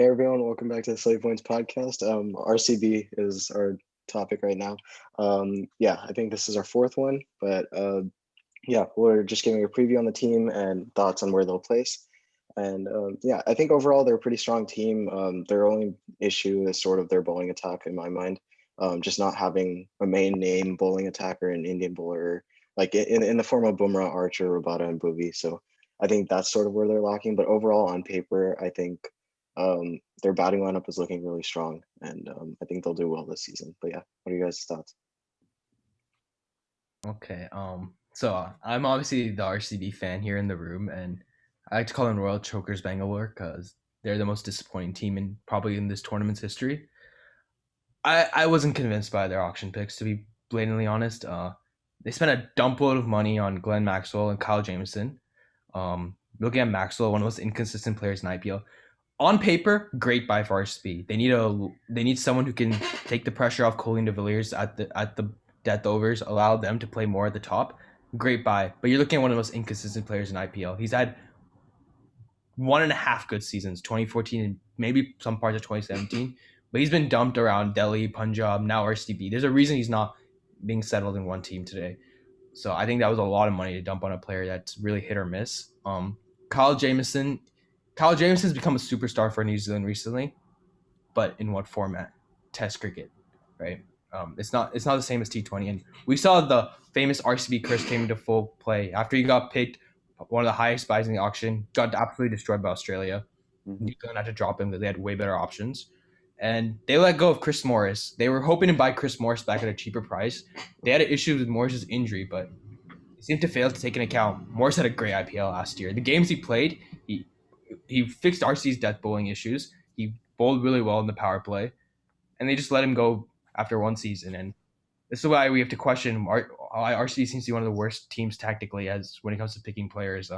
Hey everyone, welcome back to the Slave Points podcast. RCB is our topic right now. Yeah, I think this is our fourth one, but yeah, we're just giving a preview on the team and thoughts on where they'll place. And yeah, I think overall they're a pretty strong team. Their only issue is sort of their bowling attack in my mind. Just not having a main name bowling attacker, an Indian bowler, like in the form of Bumrah, Archer, Rabada, and Bhuvi. So I think that's sort of where they're lacking. But overall, on paper, I think their batting lineup is looking really strong, and I think they'll do well this season. But yeah, what are you guys' thoughts? Okay. So I'm obviously the RCB fan here in the room, and I like to call them Royal Chokers Bangalore because they're the most disappointing team in probably in this tournament's history. I wasn't convinced by their auction picks, to be blatantly honest. They spent a dump load of money on Glenn Maxwell and Kyle Jameson. Looking at Maxwell, one of the most inconsistent players in IPL. On paper, great buy for RCB. They need someone who can take the pressure off Colleen de Villiers at the death overs, allow them to play more at the top. Great buy, but you're looking at one of the most inconsistent players in IPL. He's had one and a half good seasons, 2014 and maybe some parts of 2017, but he's been dumped around Delhi, Punjab, now RCB. There's a reason he's not being settled in one team today. So I think that was a lot of money to dump on a player that's really hit or miss. Kyle Jameson, Kyle Jameson's become a superstar for New Zealand recently, but in what format? Test cricket, right? It's not the same as T20, and we saw the famous RCB curse came into full play after he got picked one of the highest buys in the auction, got absolutely destroyed by Australia. Mm-hmm. New Zealand had to drop him because they had way better options. And they let go of Chris Morris. They were hoping to buy Chris Morris back at a cheaper price. They had issues with Morris's injury, but they seemed to fail to take into account. Morris had a great IPL last year. The games he played, he fixed RC's death bowling issues. He bowled really well in the power play, and they just let him go after one season. And this is why we have to question why RC seems to be one of the worst teams tactically as when it comes to picking players.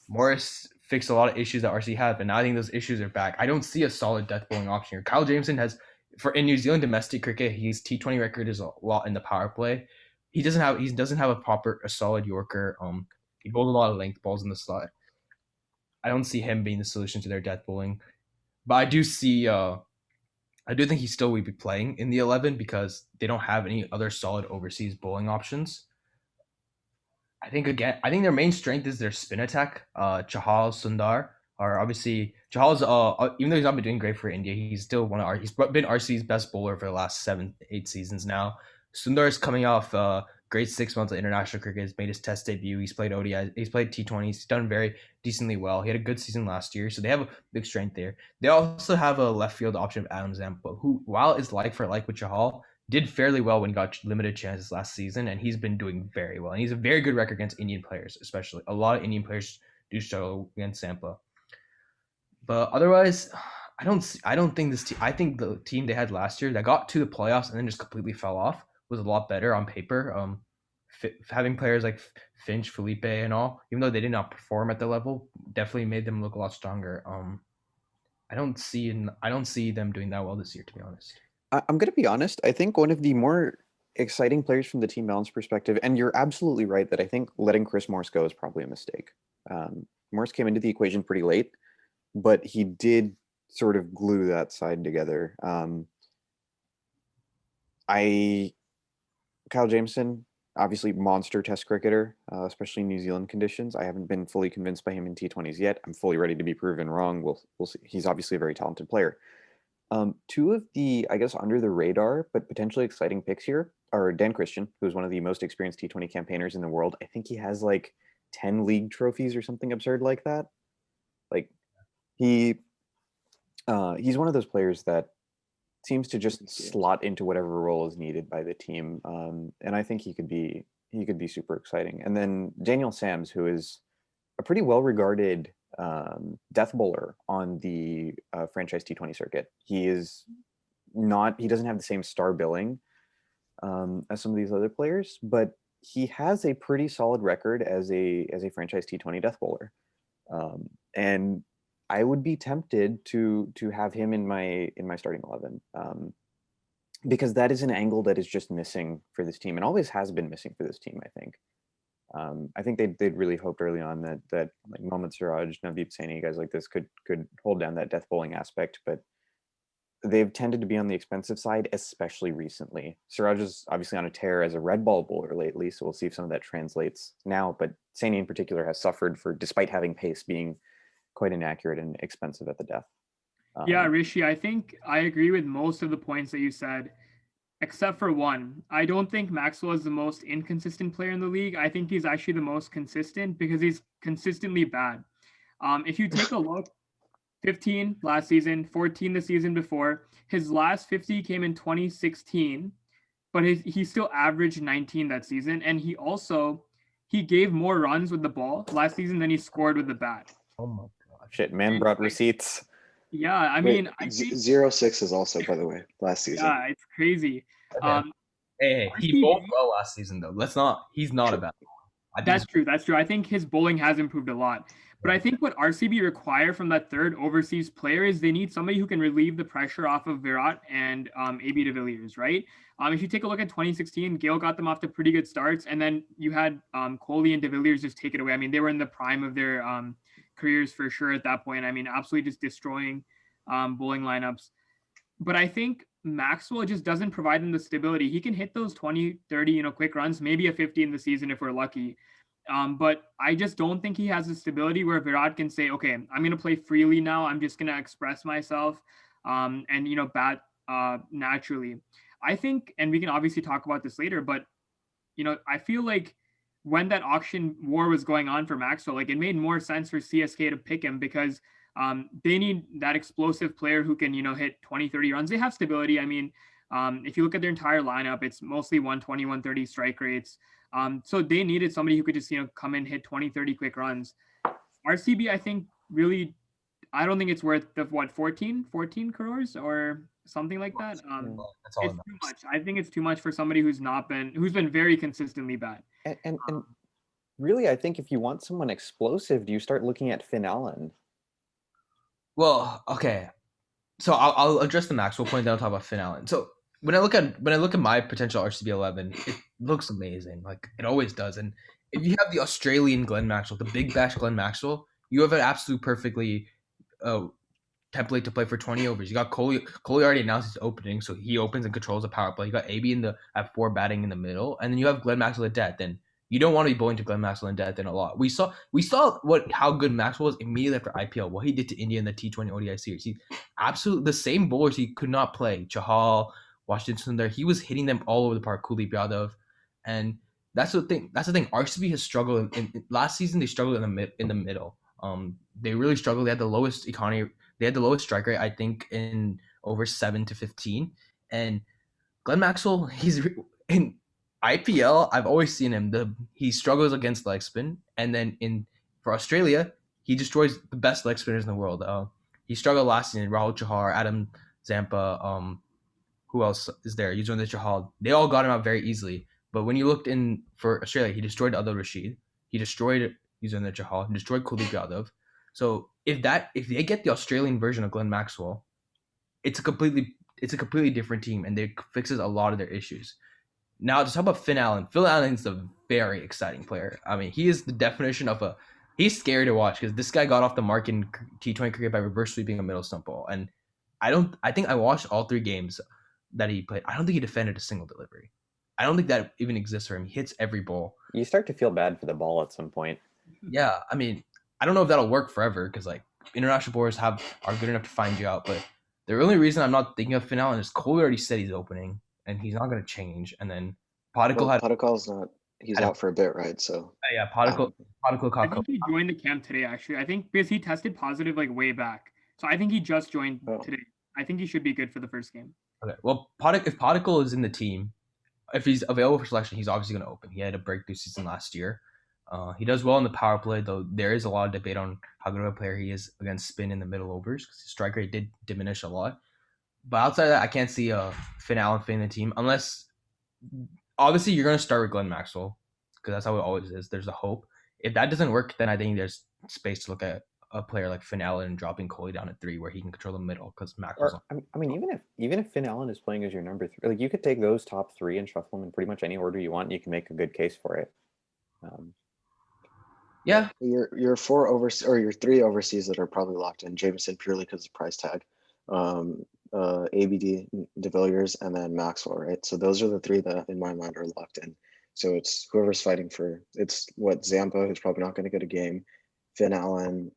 Morris fixed a lot of issues that RC had, but now I think those issues are back. I don't see a solid death bowling option here. Kyle Jameson has, for in New Zealand domestic cricket, his T20 record is a lot in the power play. He doesn't have a solid Yorker. He bowls a lot of length balls in the slot. I don't see him being the solution to their death bowling, but I do think he still will be playing in the 11 because they don't have any other solid overseas bowling options. I think their main strength is their spin attack. Chahal, Sundar are obviously Chahal's. Even though he's not been doing great for India, he's still he's been RC's best bowler for the last 7, 8 seasons now. Sundar is coming off great 6 months of international cricket. He's made his Test debut. He's played ODI. He's played T20s. He's done very decently well. He had a good season last year, so they have a big strength there. They also have a left field option of Adam Zampa, who, while is like for like with Chahal, did fairly well when he got limited chances last season, and he's been doing very well. And he's a very good record against Indian players, especially. A lot of Indian players do struggle against Sampa. But otherwise, I don't think this team. I think the team they had last year that got to the playoffs and then just completely fell off was a lot better on paper. Having players like Finch, Felipe, and all, even though they did not perform at the level, definitely made them look a lot stronger. I don't see them doing that well this year, to be honest. I'm going to be honest. I think one of the more exciting players from the team balance perspective, and you're absolutely right that I think letting Chris Morris go is probably a mistake. Morris came into the equation pretty late, but he did sort of glue that side together. Kyle Jameson, obviously monster Test cricketer, especially in New Zealand conditions. I haven't been fully convinced by him in T20s yet. I'm fully ready to be proven wrong. We'll see. He's obviously a very talented player. Two of the, I guess, under the radar but potentially exciting picks here are Dan Christian, who's one of the most experienced T20 campaigners in the world. I think he has like 10 league trophies or something absurd like that. Like he he's one of those players that seems to just slot into whatever role is needed by the team, and I think he could be super exciting. And then Daniel Sams, who is a pretty well regarded death bowler on the franchise T20 circuit. He doesn't have the same star billing as some of these other players, but he has a pretty solid record as a franchise T20 death bowler. And I would be tempted to have him in my starting 11, because that is an angle that is just missing for this team and always has been missing for this team, I think. I think they'd really hoped early on that like Mohammad Siraj, Navdeep Saini, guys like this could hold down that death bowling aspect, but they've tended to be on the expensive side, especially recently. Siraj is obviously on a tear as a red ball bowler lately, so we'll see if some of that translates now. But Saini in particular has suffered for, despite having pace, being quite inaccurate and expensive at the death. Yeah, Rishi, I think I agree with most of the points that you said, except for one. I don't think Maxwell is the most inconsistent player in the league. I think he's actually the most consistent because he's consistently bad. If you take a look, 15 last season, 14 the season before. His last 50 came in 2016, but he still averaged 19 that season. And he gave more runs with the ball last season than he scored with the bat. Oh my god. Shit, man brought receipts. Yeah, I mean, I think 0-6 is also, by the way, last season. yeah, it's crazy. Okay. Hey, he bowled well last season though. He's not a bad bowler. That's true. That's true. I think his bowling has improved a lot. But I think what RCB require from that third overseas player is they need somebody who can relieve the pressure off of Virat and AB de Villiers, right? If you take a look at 2016, Gale got them off to pretty good starts, and then you had Kohli and de Villiers just take it away. I mean, they were in the prime of their careers for sure at that point. I mean, absolutely just destroying bowling lineups. But I think Maxwell just doesn't provide them the stability. He can hit those 20, 30, quick runs, maybe a 50 in the season if we're lucky. But I just don't think he has the stability where Virat can say, okay, I'm going to play freely now. I'm just going to express myself and, bat naturally. I think, and we can obviously talk about this later, but, I feel like when that auction war was going on for Maxwell, like it made more sense for CSK to pick him because they need that explosive player who can, hit 20, 30 runs. They have stability. I mean, if you look at their entire lineup, it's mostly 120, 130 strike rates. So they needed somebody who could just, come in, hit 20, 30 quick runs. RCB, I think, really, I don't think it's worth the, 14 crores or something like that. That's all it's too much. I think it's too much for somebody who's been very consistently bad. And really, I think if you want someone explosive, do you start looking at Finn Allen? Well, okay. So I'll address the Maxwell point, then I'll talk about Finn Allen. So when I look at my potential RCB 11, it looks amazing, like it always does. And if you have the Australian Glenn Maxwell, the Big Bash Glenn Maxwell, you have an absolute perfectly template to play for 20 overs. You got Kohli. Kohli already announced his opening, so he opens and controls the power play. You got AB at 4 batting in the middle, and then you have Glenn Maxwell at death. Then you don't want to be bowling to Glenn Maxwell in death in a lot. We saw how good Maxwell was immediately after IPL. What he did to India in the T20 ODI series. He absolutely the same bowlers he could not play. Chahal, Washington there. He was hitting them all over the park. Kuldeep Yadav, and that's the thing. RCB has struggled in last season. They struggled in the middle. They really struggled. They had the lowest economy. They had the lowest strike rate, I think, in over 7 to 15. And Glenn Maxwell, he's in IPL. I've always seen him. He struggles against leg spin, and then for Australia, he destroys the best leg spinners in the world. He struggled last season. Rahul Chahar, Adam Zampa. Who else is there? Yuzvendra Chahal. They all got him out very easily. But when you looked in for Australia, he destroyed Adil Rashid. He destroyed Yuzvendra Chahal. He destroyed Kuldeep Yadav. So if they get the Australian version of Glenn Maxwell, it's a completely different team, and it fixes a lot of their issues. Now to talk about Finn Allen. Phil Allen's a very exciting player. I mean, he is the definition of he's scary to watch because this guy got off the mark in T20 cricket by reverse sweeping a middle stump ball. And I think I watched all 3 games that he played. I don't think he defended a single delivery. I don't think that even exists for him. He hits every ball. You start to feel bad for the ball at some point. Yeah, I mean, I don't know if that'll work forever because like international bowlers are good enough to find you out. But the only reason I'm not thinking of Finn Allen is Kohli already said he's opening, and he's not going to change. And then Padical's not. He's out for a bit, right? So yeah, Padical I think he joined the camp today. Actually, I think because he tested positive like way back, so I think he just joined today. I think he should be good for the first game. Okay, well, if Padical is in the team, if he's available for selection, he's obviously going to open. He had a breakthrough season last year. He does well in the power play, though there is a lot of debate on how good of a player he is against spin in the middle overs because his strike rate did diminish a lot. But outside of that, I can't see Finn Allen fitting the team unless, obviously, you're going to start with Glenn Maxwell because that's how it always is. There's a hope. If that doesn't work, then I think there's space to look at a player like Finn Allen and dropping Kohli down at 3 where he can control the middle because Maxwell's on. I mean, even if Finn Allen is playing as your number 3, like you could take those top 3 and shuffle them in pretty much any order you want. And you can make a good case for it. Yeah. Your four overseas or your three overseas that are probably locked in. Jameson purely because of price tag. ABD, De Villiers, and then Maxwell, right? So those are the three that in my mind are locked in. So it's whoever's fighting for it's what Zampa, who's probably not going to get a game, Finn Allen,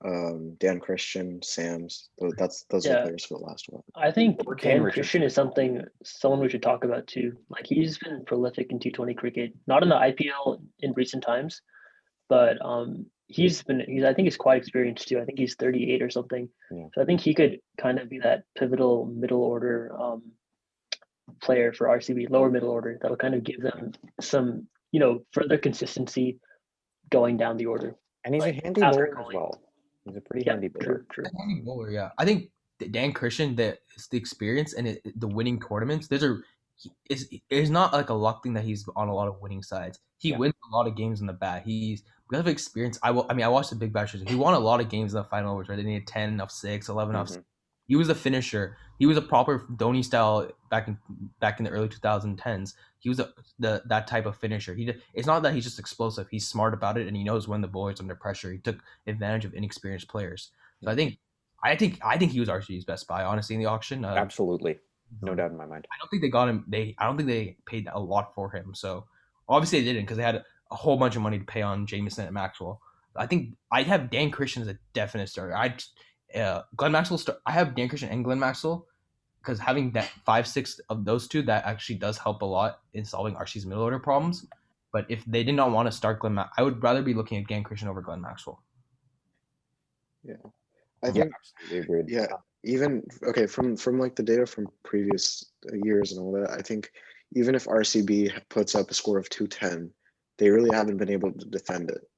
Dan Christian, Sams. Those are the Yeah. players for the last one. I think Or Kane Dan Richardson. Christian is someone we should talk about too. Like he's been prolific in T20 cricket, not in the IPL in recent times, but I think he's quite experienced too. I think he's 38 or something. Yeah. So I think he could kind of be that pivotal middle order player for RCB, lower middle order, that'll kind of give them some, further consistency going down the order. And he's Like, a handy after bowler as Kohli. well. He's a pretty Yeah, handy bowler. true. Handy bowler, yeah. I think Dan Christian, it's the experience and the winning tournaments. It's not like a luck thing that he's on a lot of winning sides. He wins a lot of games in the bat. He's because of experience. I watched the Big Bash. He won a lot of games in the final overs. Right, they needed 10 of 6, 11 of 6. He was a finisher. He was a proper Dhoni style back in the early 2010s. He was that type of finisher. It's not that he's just explosive. He's smart about it and he knows when the bowler's under pressure. He took advantage of inexperienced players. So I think he was RCB's best buy, honestly, in the auction. Absolutely, no doubt in my mind. I don't think they got him. I don't think they paid a lot for him. So obviously they didn't because they had a whole bunch of money to pay on Jameson and Maxwell. I think I'd have Dan Christian as a definite starter. Glenn Maxwell. I have Dan Christian and Glenn Maxwell because having that 5-6 of those two that actually does help a lot in solving RC's middle order problems. But if they did not want to start I would rather be looking at Dan Christian over Glenn Maxwell. Yeah, I think absolutely agreed. Yeah, even okay from like the data from previous years and all that. I think even if RCB puts up a score of 210, they really haven't been able to defend it,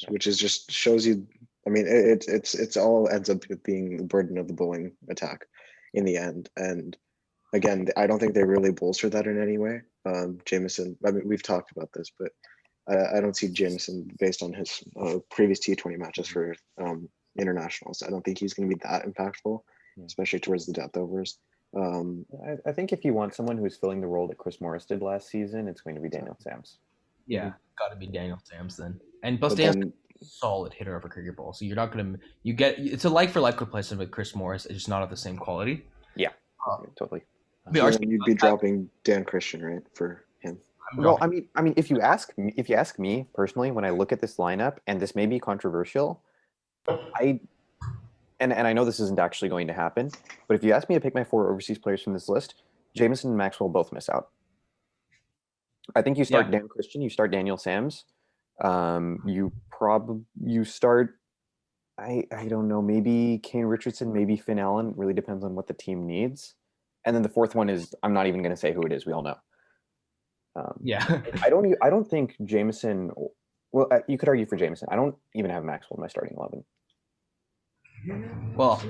which is just shows you. I mean, it's all ends up being the burden of the bowling attack in the end. And again, I don't think they really bolster that in any way. Jameson, I mean, we've talked about this, but I don't see Jameson based on his previous T20 matches for internationals. I don't think he's going to be that impactful, especially towards the death overs. I think if you want someone who's filling the role that Chris Morris did last season, it's going to be Daniel Sams. Yeah, got to be Daniel Sams then. And plus, Daniel's a solid hitter of a cricket ball, so you're not going to it's a like for like replacement with Chris Morris. It's just not of the same quality. Yeah, totally. You'd be dropping Dan Christian, right, for him. Well, I mean, if you ask me personally, when I look at this lineup, and this may be controversial, and I know this isn't actually going to happen, but if you ask me to pick my 4 overseas players from this list, Jameson and Maxwell both miss out. I think you start Dan Christian, you start Daniel Sams, you start I don't know, maybe Kane Richardson, maybe Finn Allen. It really depends on what the team needs. And then the fourth one is I'm not even going to say who it is. We all know. I don't think Jameson. Well, you could argue for Jameson. I don't even have Maxwell in my starting 11. Well,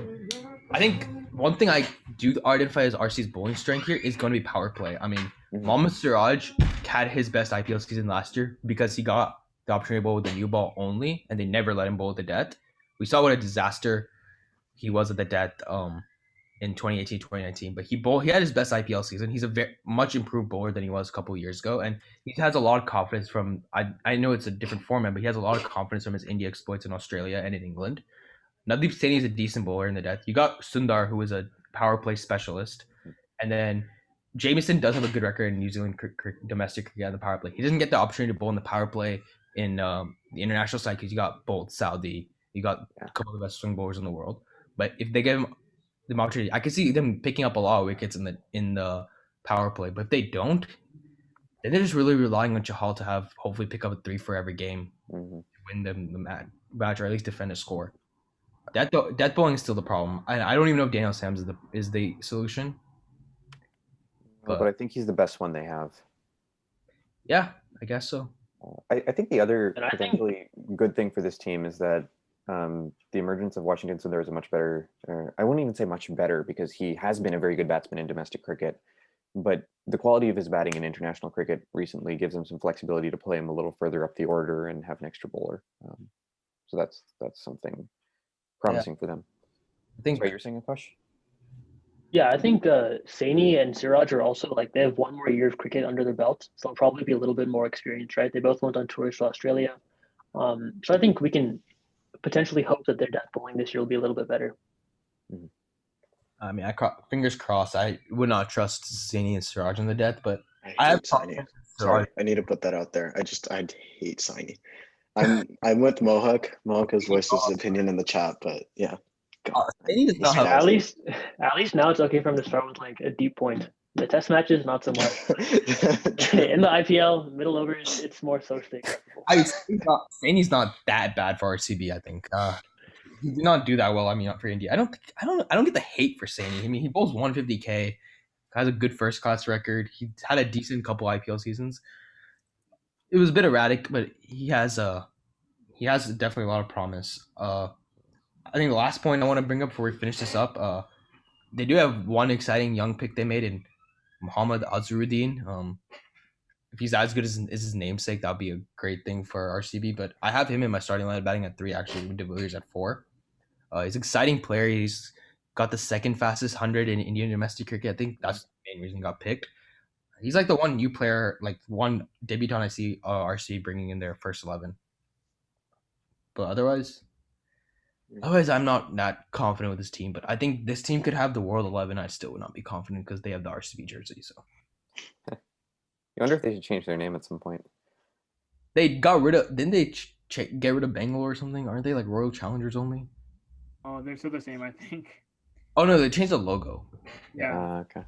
I think one thing I do identify as RC's bowling strength here is going to be power play. I mean, Mohammad Siraj had his best IPL season last year because he got the opportunity to bowl with the new ball only, and they never let him bowl with the death. We saw what a disaster he was at the death in 2018, 2019. But he had his best IPL season. He's a very much improved bowler than he was a couple of years ago, and he has a lot of confidence from. I know it's a different format, but he has a lot of confidence from his India exploits in Australia and in England. Nadeep Saini is a decent bowler in the death. You got Sundar, who is a power play specialist, and then Jameson does have a good record in New Zealand domestic cricket on the power play. He doesn't get the opportunity to bowl in the power play in the international side because you got both Saudi, you got a couple of the best swing bowlers in the world. But if they give him the opportunity, I can see them picking up a lot of wickets in the power play. But if they don't, then they're just really relying on Chahal to have hopefully pick up a 3 for every game to win them the match or at least defend a score. That bowling is still the problem. I don't even know if Daniel Sams is the solution. But I think he's the best one they have. Yeah, I guess so. I think the other potentially good thing for this team is that the emergence of Washington Sundar is a much better. I wouldn't even say much better because he has been a very good batsman in domestic cricket, but the quality of his batting in international cricket recently gives him some flexibility to play him a little further up the order and have an extra bowler. So that's something promising for them. I think what you're saying, Aakash. Yeah, I think Saini and Siraj are also they have one more year of cricket under their belt, so they'll probably be a little bit more experienced, right? They both went on tours to Australia. So I think we can potentially hope that their death bowling this year will be a little bit better. I mean, fingers crossed. I would not trust Zaini and Siraj in the death, but I I have hate Saini. confidence in Sorry, Siraj. I need to put that out there. I hate Saini. I'm with Mohawk. Mohawk has voiced his opinion in the chat, but yeah. God, Zaini does not have. At least now it's okay for him to start with like a deep point. The test matches, not so much. In the IPL, middle overs, it's more socially acceptable. Zaini's not that bad for RCB. I think he did not do that well. I mean, not for India. I don't get the hate for Zaini. I mean, he bowls 150K, has a good first class record. He had a decent couple IPL seasons. It was a bit erratic, but he has definitely a lot of promise. I think the last point I want to bring up before we finish this up, they do have one exciting young pick they made in Muhammad Azharuddin. If he's as good as his namesake, that'd be a great thing for RCB. But I have him in my starting line batting at 3, actually, with De Villiers at 4. He's an exciting player. He's got the second fastest 100 in Indian domestic cricket. I think that's the main reason he got picked. He's like the one new player, like one debutant I see RCB bringing in their first 11. But otherwise, I'm not that confident with this team. But I think this team could have the World 11. I still would not be confident because they have the RCB jersey. So You wonder if they should change their name at some point. they got rid of. Didn't they get rid of Bangalore or something? Aren't they like Royal Challengers only? Oh, they're still the same, I think. Oh no, they changed the logo. Yeah. Okay.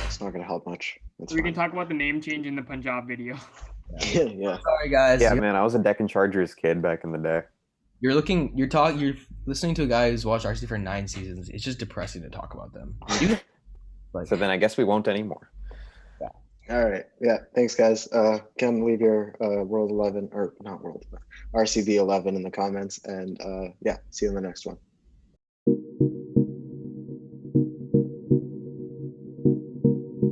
It's not gonna help much. We can talk about the name change in the Punjab video. Yeah. Sorry guys. Yeah, man, I was a Deccan Chargers kid back in the day. You're listening to a guy who's watched RC for 9 seasons. It's just depressing to talk about them. So then I guess we won't anymore. All right. Yeah. Thanks, guys. Come leave your World 11 or not World 11, RCB 11 in the comments, and yeah, see you in the next one.